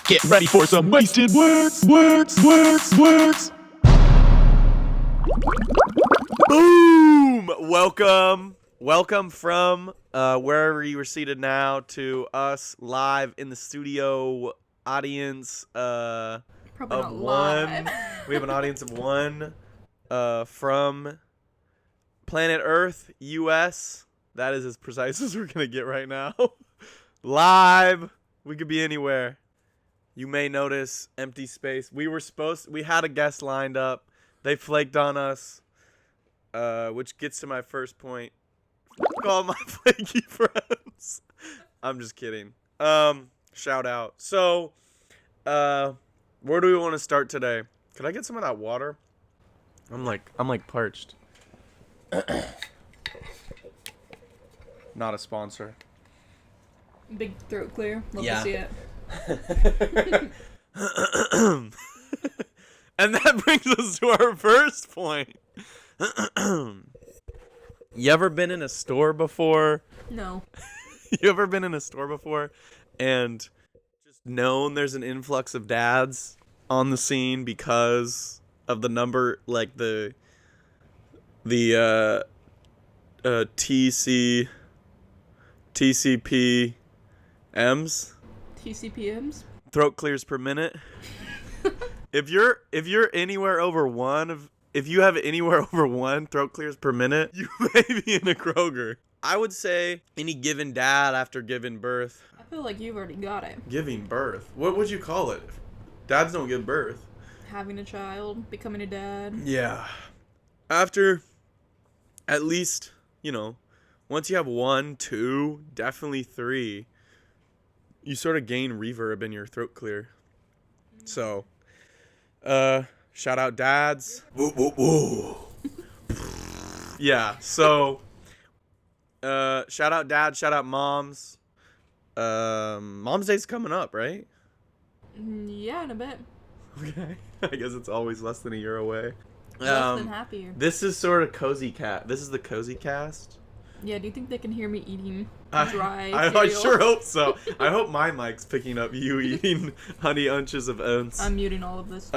Get ready for some wasted words. Boom! Welcome from wherever you are seated now to us live in the studio audience Probably of not one. live. We have an audience of one from planet Earth, U.S. That is as precise as we're gonna get right now. Live. We could be anywhere. You may notice empty space. We had a guest lined up. They flaked on us. Which gets to my first point. Fuck all my flaky friends. I'm just kidding. Shout out. So, where do we want to start today? Could I get some of that water? I'm like parched. Not a sponsor. Big throat clear. Love Yeah. to see it. And that brings us to our first point. You ever been in a store before? No. You ever been in a store before and just known there's an influx of dads on the scene because of the number, like the TCPMs, TCPMs? throat clears per minute. If you're anywhere over if you have anywhere over one throat clears per minute, you may be in a Kroger. I would say any given dad after giving birth. I feel like you've already got it. Giving birth? What would you call it? Dads don't give birth. Having a child, becoming a dad. Yeah. After at least, once you have 1, 2, definitely 3, you sort of gain reverb in your throat clear. So, shout out dads. Woo, woo, woo. Yeah, so, shout out dads, shout out moms. Mom's Day's coming up, right? Yeah, in a bit. Okay. I guess it's always less than a year away. Less than half a year. This is sort of cozy cat. This is the cozy cast. Yeah, do you think they can hear me eting dry I cereal? sure hope so. I hope my mic's picking up you eating honey unches of oats. I'm muting all of this.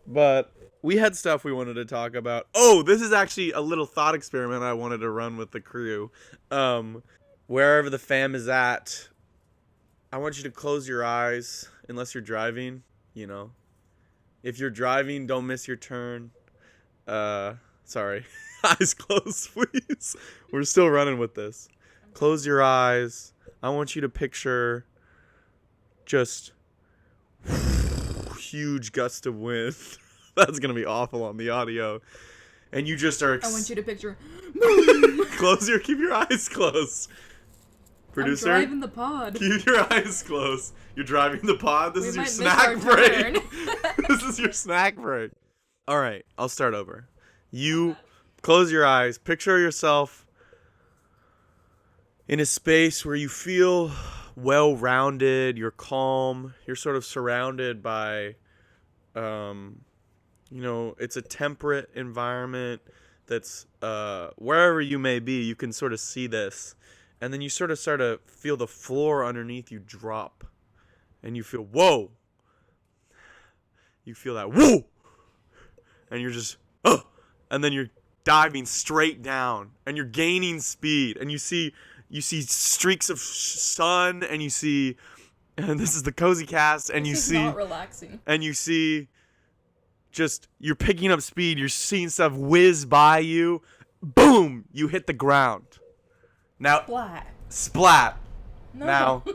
But we had stuff we wanted to talk about. Oh, this is actually a little thought experiment I wanted to run with the crew. Wherever the fam is at, I want you to close your eyes unless you're driving, If you're driving, don't miss your turn. Sorry. Eyes closed, please. We're still running with this. Close your eyes. I want you to picture just huge gust of wind. That's going to be awful on the audio. And you just are... I want you to picture... Keep your eyes closed. Producer? I'm driving the pod. Keep your eyes closed. You're driving the pod? This We is your might miss snack our break. turn. This is your snack break. All right, I'll start over. You close your eyes. Picture yourself in a space where you feel well-rounded. You're calm. You're sort of surrounded by, it's a temperate environment that's wherever you may be, you can sort of see this. And then you sort of start to feel the floor underneath you drop. And you feel, whoa. You feel that, whoa. And you're just, oh. And then you're diving straight down. And you're gaining speed. And you see streaks of sun. And you see, and this is the Cozy Cast. And This is not relaxing. And you see, just, you're picking up speed. You're seeing stuff whiz by you. Boom. You hit the ground. Now, splat. No. Now,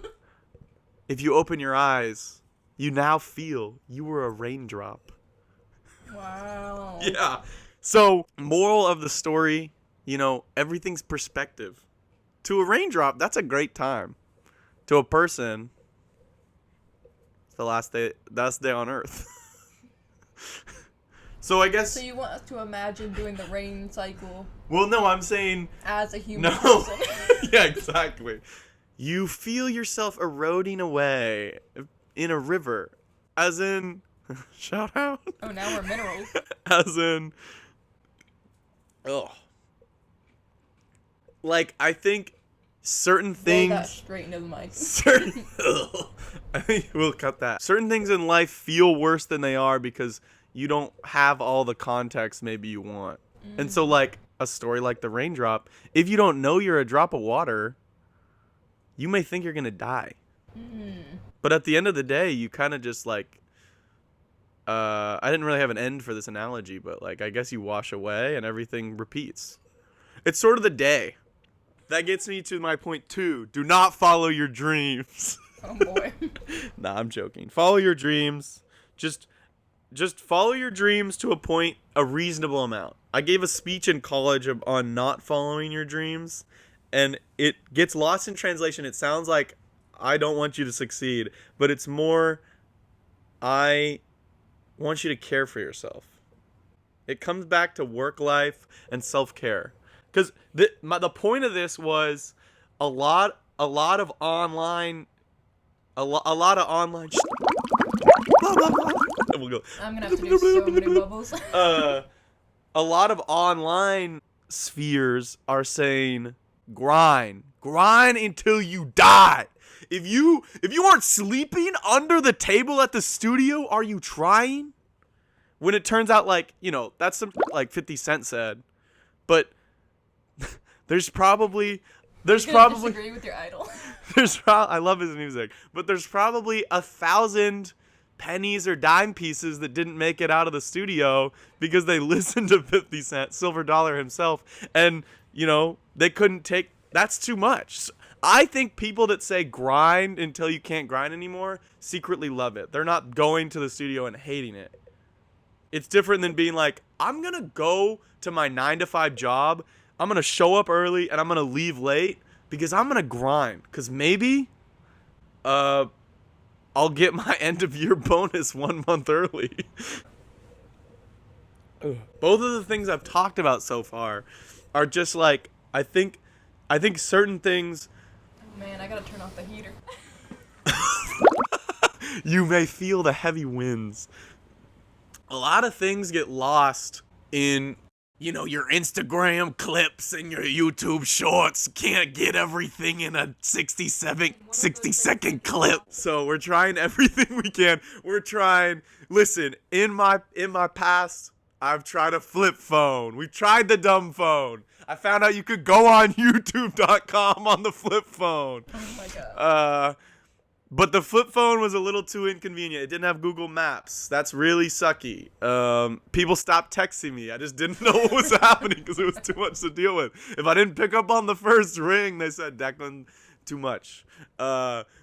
if you open your eyes, you now feel you were a raindrop. Wow. Yeah. So, moral of the story, everything's perspective. To a raindrop, that's a great time. To a person, it's the last day on Earth. So I guess... So you want us to imagine doing the rain cycle... Well, no, I'm saying... As a human No. person. Yeah, exactly. You feel yourself eroding away in a river. As in... Shout out. Oh, now we're minerals. As in... Oh. Like, I think certain Say that things. straight into the mic. Certain. I think we'll cut that. Certain things in life feel worse than they are because you don't have all the context maybe you want. And so, like a story like the raindrop, if you don't know you're a drop of water, you may think you're gonna die. But at the end of the day, you kind of just like. I didn't really have an end for this analogy, but like I guess you wash away and everything repeats. It's sort of the day. That gets me to my point 2. Do not follow your dreams. Oh boy. Nah, I'm joking. Follow your dreams. Just follow your dreams to a reasonable amount. I gave a speech in college on not following your dreams, and it gets lost in translation. It sounds like I don't want you to succeed, but it's more I want you to care for yourself. It comes back to work life and self-care. Because the point of this was a lot of online. We'll go. I'm gonna have to do so many bubbles. A lot of online spheres are saying grind until you die. If you aren't sleeping under the table at the studio, are you trying? When it turns out like, that's some like 50 Cent said. But there's probably disagree with your idol. I love his music, but there's probably 1,000 pennies or dime pieces that didn't make it out of the studio because they listened to 50 Cent, Silver Dollar himself, and they couldn't take. That's too much. I think people that say grind until you can't grind anymore secretly love it. They're not going to the studio and hating it. It's different than being like, I'm gonna go to my 9-to-5 job, I'm gonna show up early, and I'm gonna leave late because I'm gonna grind. Because maybe, I'll get my end of year bonus 1 month early. Both of the things I've talked about so far are just like, I think certain things. Oh man, I gotta turn off the heater. You may feel the heavy winds. A lot of things get lost in, your Instagram clips and your YouTube shorts. Can't get everything in a 60-second clip. So we're trying everything we can. Listen, in my past, I've tried a flip phone. We've tried the dumb phone. I found out you could go on YouTube.com on the flip phone. Oh my god. But the flip phone was a little too inconvenient. It didn't have Google Maps. That's really sucky. People stopped texting me. I just didn't know what was happening because it was too much to deal with. If I didn't pick up on the first ring, they said, Declan, too much.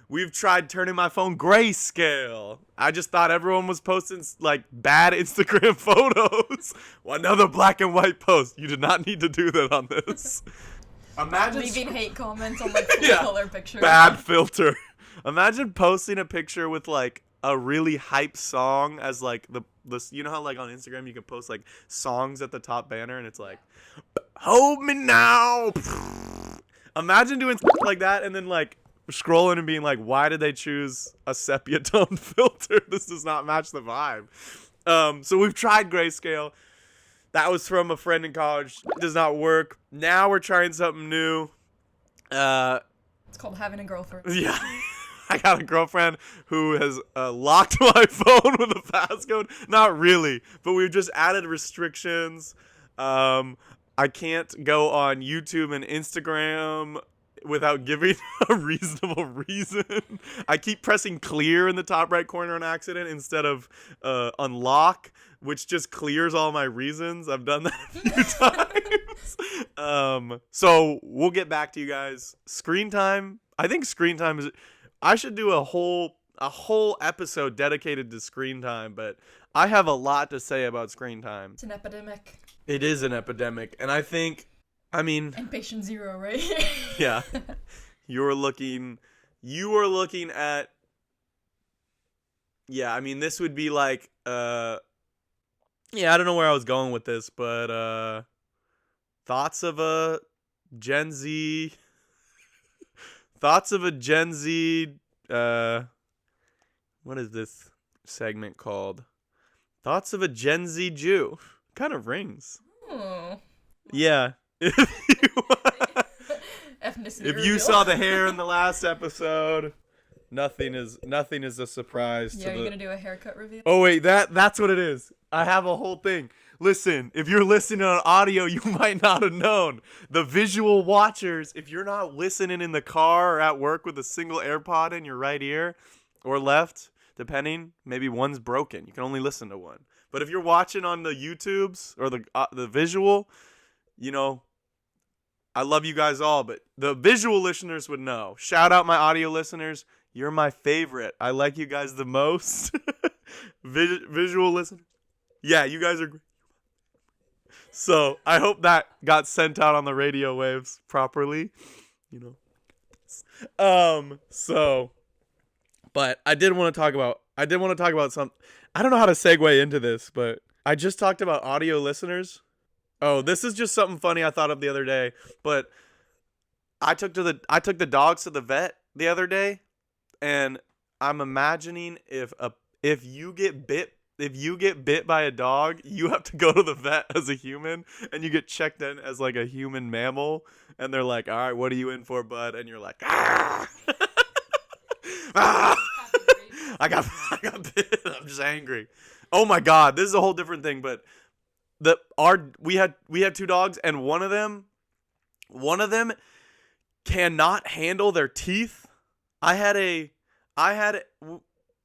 We've tried turning my phone grayscale. I just thought everyone was posting like bad Instagram photos. Well, another black and white post. You did not need to do that on this. Imagine leaving hate comments on like full color pictures. Bad filter. Imagine posting a picture with like a really hype song as like the how like on Instagram you can post like songs at the top banner and it's like hold me now. Imagine doing stuff like that and then like scrolling and being like, why did they choose a sepia tone filter? This does not match the vibe. So we've tried grayscale. That was from a friend in college. It does not work. Now we're trying something new. It's called having a girlfriend. Yeah. I got a girlfriend who has locked my phone with a passcode. Not really, but we've just added restrictions. I can't go on YouTube and Instagram without giving a reasonable reason. I keep pressing clear in the top right corner on accident instead of unlock, which just clears all my reasons. I've done that a few times. So we'll get back to you guys. Screen time. I think screen time is... I should do a whole episode dedicated to screen time, but I have a lot to say about screen time. It's an epidemic. It is an epidemic, and And patient zero, right? Yeah. You are looking at... Yeah, I mean, this would be like... Yeah, I don't know where I was going with this, but... Thoughts of a Gen Z... Thoughts of a Gen Z, what is this segment called? Thoughts of a Gen Z Jew. Kind of rings. Oh. Yeah. F ethnicity If reveal. you saw the hair in the last episode, nothing is a surprise. Yeah, you're gonna do a haircut reveal? Oh wait, that's what it is. I have a whole thing. Listen, if you're listening on audio, you might not have known. The visual watchers, if you're not listening in the car or at work with a single AirPod in your right ear or left, depending, maybe one's broken. You can only listen to one. But if you're watching on the YouTubes or the visual, you know, I love you guys all, but the visual listeners would know. Shout out my audio listeners. You're my favorite. I like you guys the most. Visual listeners. Yeah, you guys are great. So I hope that got sent out on the radio waves properly. You know. But I did want to talk about some. I don't know how to segue into this, but I just talked about audio listeners. Oh, this is just something funny I thought of the other day. But I took the dogs to the vet the other day, and I'm imagining if you get bit by a dog, you have to go to the vet as a human, and you get checked in as like a human mammal, and they're like, "All right, what are you in for, bud?" And you're like, "Ah, ah! I got bit. I'm just angry." Oh my God, this is a whole different thing. But we had 2 dogs, and one of them cannot handle their teeth. I had a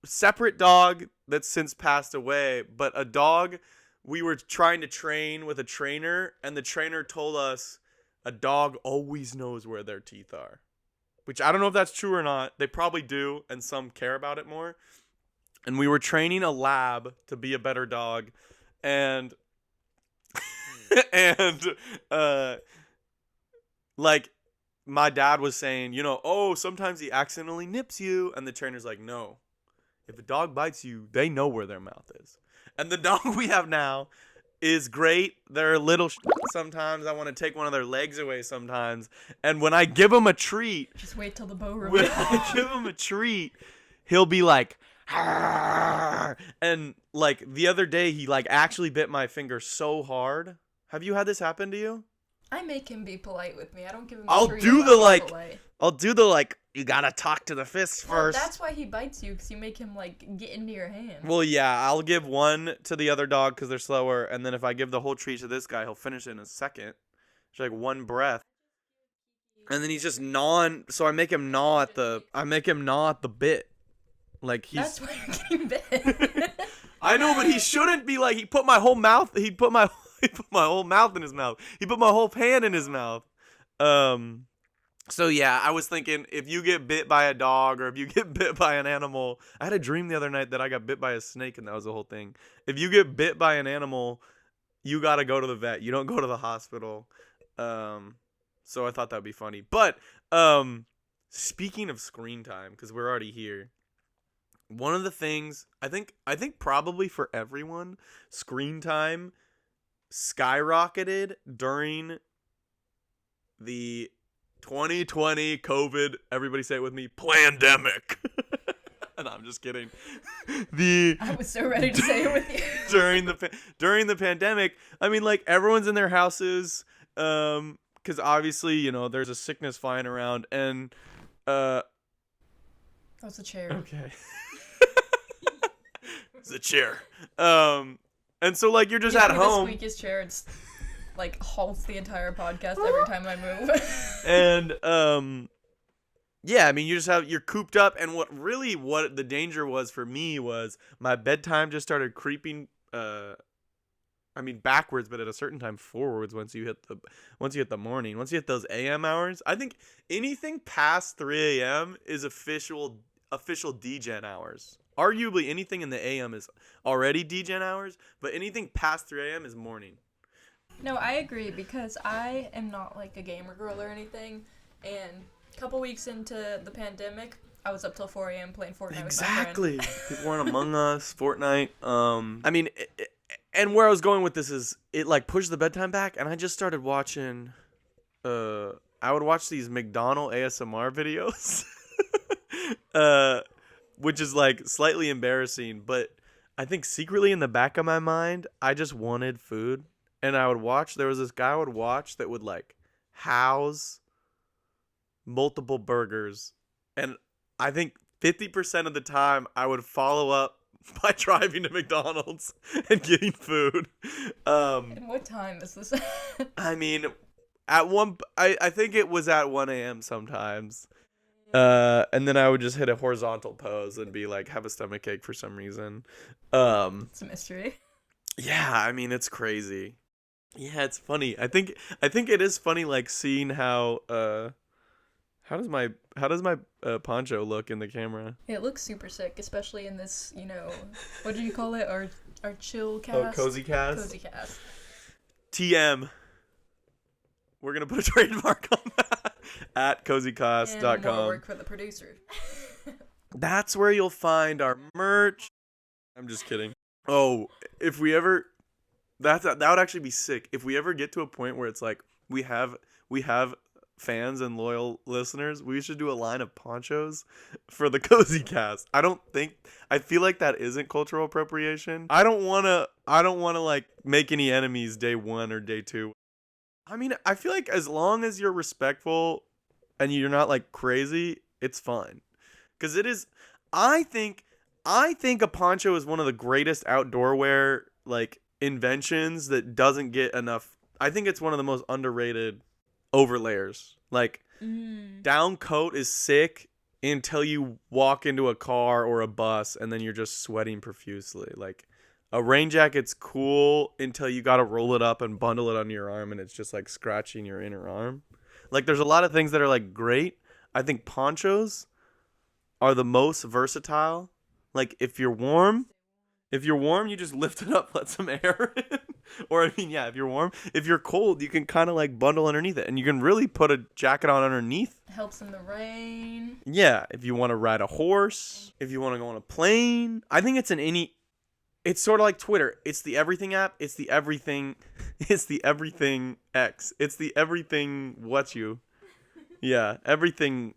separate dog that's since passed away, but a dog we were trying to train with a trainer, and the trainer told us a dog always knows where their teeth are, which I don't know if that's true or not. They probably do, and some care about it more. And we were training a lab to be a better dog, and like my dad was saying, oh, sometimes he accidentally nips you, and the trainer's like, no. If a dog bites you, they know where their mouth is. And the dog we have now is great. They're a little sometimes. I want to take one of their legs away sometimes. And when I give him a treat, just wait till the bow reveal. When I give him a treat, he'll be like, "Arr!" And like the other day, he like actually bit my finger so hard. Have you had this happen to you? I make him be polite with me. I don't give him. I'll do the like. You gotta talk to the fist first. That's why he bites you, because you make him like get into your hand. Well, yeah, I'll give one to the other dog because they're slower, and then if I give the whole treat to this guy, he'll finish it in a second. It's like one breath, and then he's just gnawing. So I make him gnaw at the bit, like he's. That's why you're getting bit. I know, but he shouldn't be like. He put my whole mouth. He put my whole mouth in his mouth. He put my whole hand in his mouth. So yeah, I was thinking if you get bit by a dog or if you get bit by an animal, I had a dream the other night that I got bit by a snake, and that was the whole thing. If you get bit by an animal, you gotta go to the vet. You don't go to the hospital. So I thought that'd be funny. But speaking of screen time, because we're already here, one of the things I think probably for everyone, screen time skyrocketed during the 2020 COVID, everybody say it with me, pandemic. And I'm just kidding. I was so ready to say it with you. during the pandemic, I mean, like, everyone's in their houses, because obviously, there's a sickness flying around, and that's a chair. Okay. It's a chair. And so, like, you're just at home. The squeakiest chair. It's like halts the entire podcast every time I move. And yeah, I mean, you're cooped up, and what the danger was for me was my bedtime just started creeping backwards, but at a certain time forwards once you hit the morning. Once you hit those AM hours. I think anything past 3 AM is official degen hours. Arguably anything in the AM is already degen hours, but anything past 3 AM is morning. No, I agree, because I am not like a gamer girl or anything, and a couple weeks into the pandemic, I was up till 4 a.m. playing Fortnite Exactly. with my friend. People weren't Among Us, Fortnite. I mean, and where I was going with this is it like pushed the bedtime back, and I just started watching. I would watch these McDonald's ASMR videos, which is like slightly embarrassing, but I think secretly in the back of my mind, I just wanted food. And there was this guy I would watch that would like house multiple burgers, and I think 50% of the time I would follow up by driving to McDonald's and getting food. And what time is this? I mean, I think it was at 1 a.m. sometimes. And then I would just hit a horizontal pose and be like, have a stomach ache for some reason. It's a mystery. Yeah, I mean, it's crazy. Yeah, it's funny. I think it is funny, like seeing how does my poncho look in the camera? It looks super sick, especially in this, what do you call it? Our chill Oh, cast. cozy cast. Cozy cast. TM. We're gonna put a trademark on that at cozycast.com. And more work for the producer. That's where you'll find our merch. I'm just kidding. Oh, if we ever, that would actually be sick. If we ever get to a point where it's like we have fans and loyal listeners, we should do a line of ponchos for the Cozy Cast. I feel like that isn't cultural appropriation. I don't want to like make any enemies day 1 or day 2. I mean, I feel like as long as you're respectful and you're not like crazy, it's fine. Cuz it is I think a poncho is one of the greatest outdoor wear like inventions that doesn't get enough. I think it's one of the most underrated overlayers. Like down coat is sick until you walk into a car or a bus and then you're just sweating profusely. Like a rain jacket's cool until you got to roll it up and bundle it on your arm and it's just like scratching your inner arm. Like there's a lot of things that are like great. I think ponchos are the most versatile. Like if you're warm, you just lift it up, let some air in. Or I mean, yeah, if you're warm. If you're cold, you can kind of like bundle underneath it, and you can really put a jacket on underneath. Helps in the rain. Yeah, if you want to ride a horse, if you want to go on a plane. I think it's sort of like Twitter. It's the everything app. It's the everything X. It's the everything Yeah, everything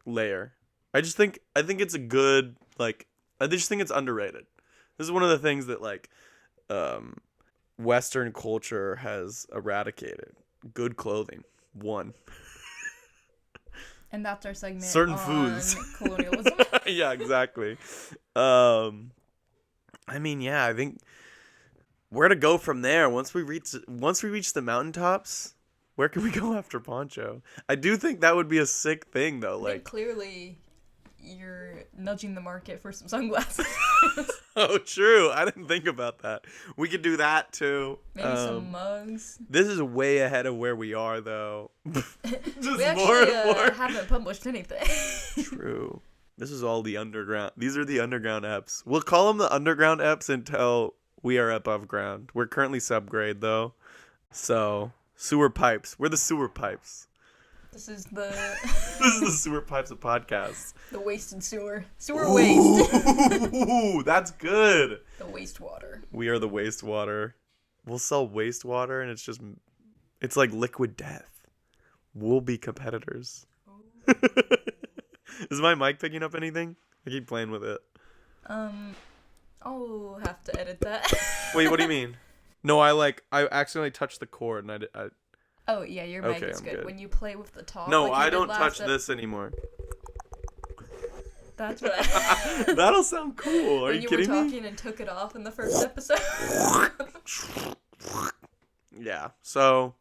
layer. I think it's a good like. I just think it's underrated. This is one of the things that like Western culture has eradicated. Good clothing. One. And that's our segment Certain on foods. colonialism. Yeah, exactly. I mean, yeah, I think where to go from there once we reach the mountaintops, where can we go after poncho? I do think that would be a sick thing though, I think like clearly you're nudging the market for some sunglasses. oh, true. I didn't think about that. We could do that too. Maybe some mugs. This is way ahead of where we are, though. Just We actually haven't published anything. True. This is all the underground. These are the underground eps. We'll call them the underground eps until we are above ground. We're currently subgrade, though. So, sewer pipes. We're the sewer pipes. This is the... This is the sewer pipes of podcasts. The wasted sewer. Sewer waste. Ooh, that's good. The wastewater. We are the wastewater. We'll sell wastewater, and it's like liquid death. We'll be competitors. Oh. Is my mic picking up anything? I keep playing with it. I'll have to edit that. Wait, what do you mean? No, I accidentally touched the cord, and I Oh, yeah, your mic is I'm good. When you play with the top. No, like I don't touch this anymore. That's what I... That'll sound cool. Are you kidding me? When you were talking and took it off in the first episode. Yeah, so...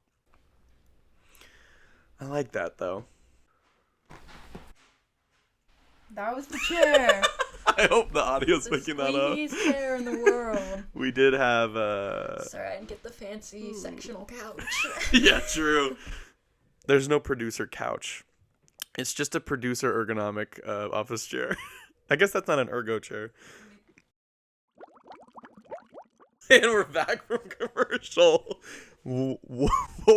I like that, though. That was the chair. I hope the audio's picking that up. The squeakiest chair in the world. We did have Sorry, I didn't get the fancy sectional couch. Yeah, true. There's no producer couch. It's just a producer ergonomic office chair. I guess that's not an ergo chair. And we're back from commercial. What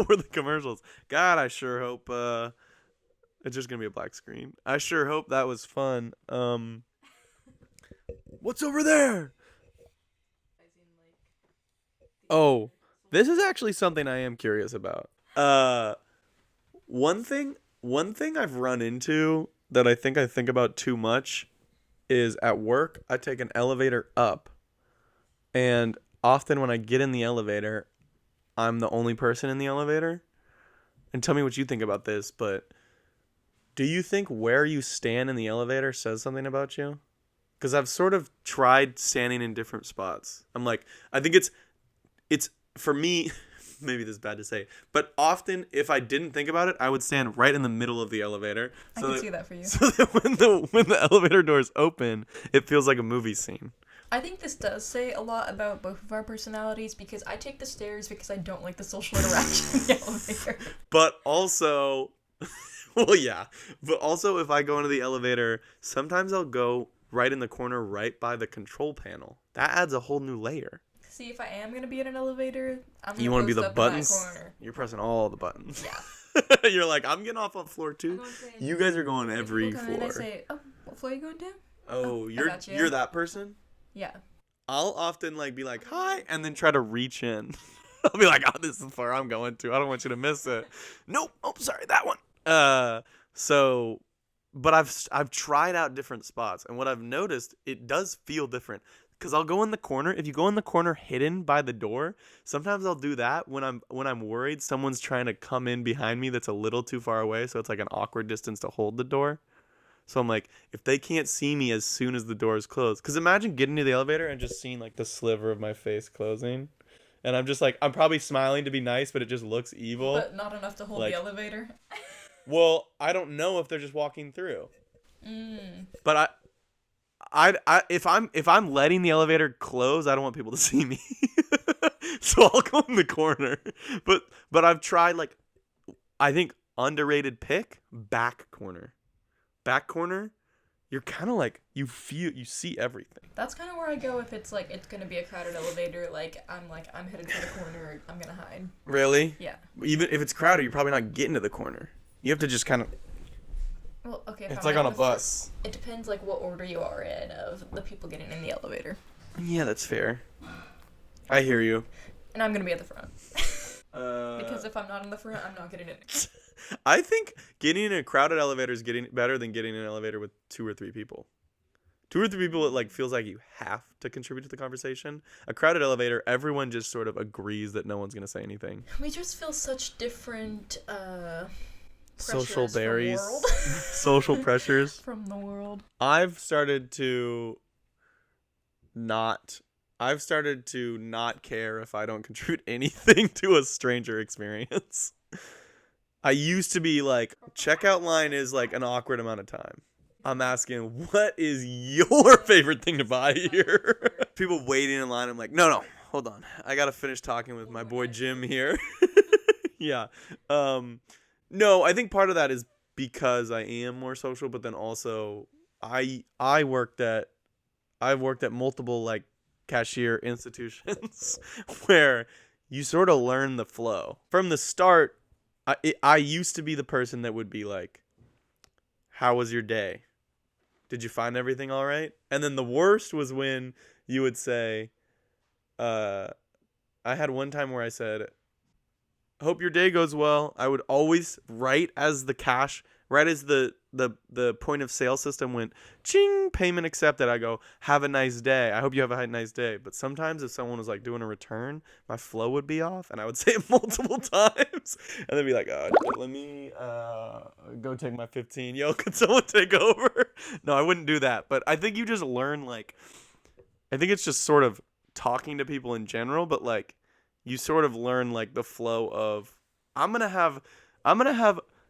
were the commercials? God, I sure hope it's just gonna be a black screen. I sure hope that was fun. What's over there? Oh, this is actually something I am curious about. One thing I've run into that I think about too much is at work, I take an elevator up. And often when I get in the elevator, I'm the only person in the elevator. And tell me what you think about this, but Do you think where you stand in the elevator says something about you? Because I've sort of tried standing in different spots. I'm like, I think it's for me. Maybe this is bad to say, but often if I didn't think about it, I would stand right in the middle of the elevator. I can see that for you. So that when the elevator doors open, it feels like a movie scene. I think this does say a lot about both of our personalities because I take the stairs because I don't like the social interaction in the elevator. But also, well, yeah. But also, if I go into the elevator, sometimes I'll go right in the corner, right by the control panel. That adds a whole new layer. See, if I am gonna be in an elevator, I'm gonna You want to be post the up buttons? in that corner. You're pressing all the buttons. Yeah. You're like, I'm getting off on floor 2. You guys are going every people come floor. in, I say, "Oh, what floor are you going down?" Oh, I you're got you. you're that person? Yeah. I'll often like be like, "Hi," and then try to reach in. I'll be like, "Oh, this is the floor I'm going to. I don't want you to miss it." Nope. Oh, sorry, that one. So but I've tried out different spots, and what I've noticed, it does feel different. Cause I'll go in the corner. If you go in the corner hidden by the door, sometimes I'll do that when I'm worried someone's trying to come in behind me that's a little too far away, so it's like an awkward distance to hold the door. So I'm like, if they can't see me as soon as the door is closed, because imagine getting to the elevator and just seeing like the sliver of my face closing, and I'm just like, I'm probably smiling to be nice, but it just looks evil. But not enough to hold Like- the elevator. Well, I don't know if they're just walking through. Mm. But if I'm letting the elevator close, I don't want people to see me. So I'll go in the corner. But I've tried like, I think underrated pick, back corner. Back corner, you're kind of like, you see everything. That's kind of where I go if it's like it's gonna be a crowded elevator. I'm headed for the corner. I'm gonna hide. Really? Yeah. Even if it's crowded, you're probably not getting to the corner. You have to just kind of. Well, okay. If It's I'm like on a honest, bus. It depends like what order you are in of the people getting in the elevator. Yeah, that's fair. I hear you. And I'm gonna be at the front. Because if I'm not in the front, I'm not getting in. I think getting in a crowded elevator is getting better than getting in an elevator with 2 or 3 people. 2 or 3 people, it like feels like you have to contribute to the conversation. A crowded elevator, everyone just sort of agrees that no one's gonna say anything. We just feel such different Social pressures from berries, world. social pressures. From the world. I've started to not care if I don't contribute anything to a stranger experience. I used to be like, checkout line is like an awkward amount of time. I'm asking, what is your favorite thing to buy here? People waiting in line, I'm like, no, hold on. I gotta finish talking with my boy Jim here. Yeah. No, I think part of that is because I am more social, but then also I've worked at multiple like cashier institutions where you sort of learn the flow. From the start, I used to be the person that would be like, how was your day? Did you find everything all right? And then the worst was when you would say, I had one time where I said, hope your day goes well. I would always, right as the point of sale system went, ching, payment accepted, I go, have a nice day. I hope you have a nice day. But sometimes if someone was like doing a return, my flow would be off and I would say it multiple times. And they'd be like, let me go take my 15. Yo, could someone take over? No, I wouldn't do that. But I think you just learn, like, I think it's just sort of talking to people in general, but like, you sort of learn like the flow of, I'm gonna have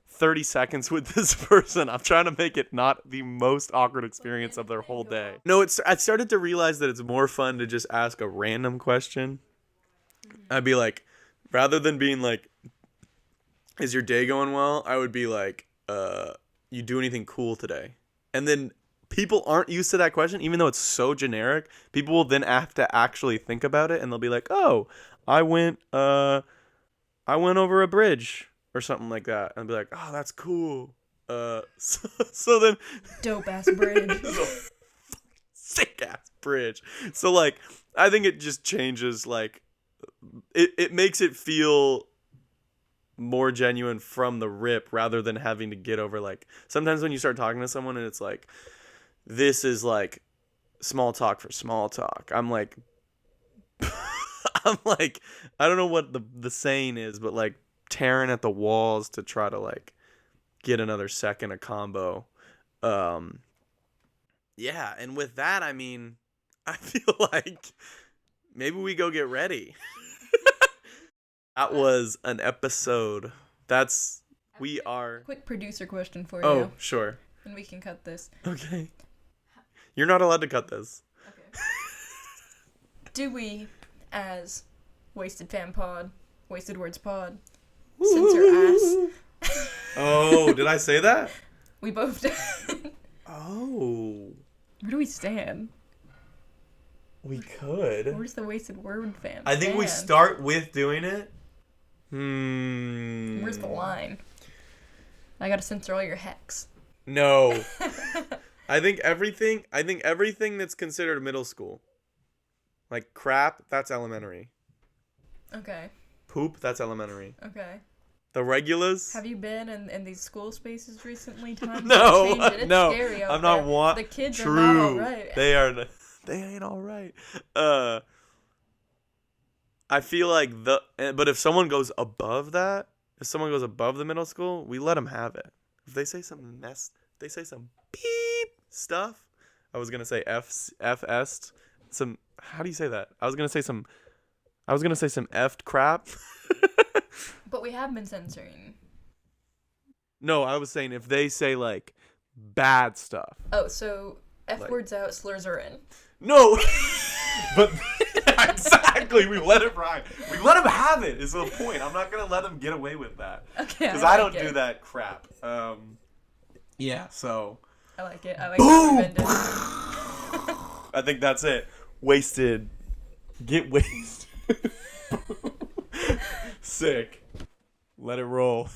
30 seconds with this person. I'm trying to make it not the most awkward experience of their whole day. No, I started to realize that it's more fun to just ask a random question. I'd be like, rather than being like, is your day going well? I would be like, you do anything cool today? And then people aren't used to that question, even though it's so generic. People will then have to actually think about it, and they'll be like, oh, I went over a bridge or something like that, and I'd be like, oh, that's cool. So then Dope ass bridge. Sick ass bridge. So like, I think it just changes, like, it makes it feel more genuine from the rip rather than having to get over, like, sometimes when you start talking to someone and it's like, this is like small talk for small talk. I'm like, I don't know what the saying is, but like tearing at the walls to try to like get another second a combo. Yeah, and with that, I mean, I feel like maybe we go get ready. That was an episode. We are. Quick producer question for Oh, you, sure. and we can cut this. Okay. You're not allowed to cut this. Okay. Do we, as Wasted Fan Pod, Wasted Words Pod, censor ass? Oh, did I say that? We both did. Oh. Where do we stand? We could. Where's the Wasted Word fan? I think we start with doing it. Where's the line? I gotta censor all your hex. No. I think everything that's considered middle school. Like crap, that's elementary. Okay. Poop, that's elementary. Okay. The regulars. Have you been in these school spaces recently? Times No, have changed, and it's scary out I'm not there. The kids True. are not alright. They ain't all right. I feel like but if someone goes above that, if someone goes above the middle school, we let them have it. If they say some beep stuff, I was gonna say fs some. How do you say that? I was gonna say some effed crap. But we have been censoring. No, I was saying if they say like bad stuff. Oh, so F words out, slurs are in. No, but exactly, we let it ride. We let him have it. Is the point? I'm not gonna let him get away with that. Okay. Because I don't do that crap. Yeah. So. I like it. I like it. I think that's it. Wasted. Get wasted. Sick. Let it roll.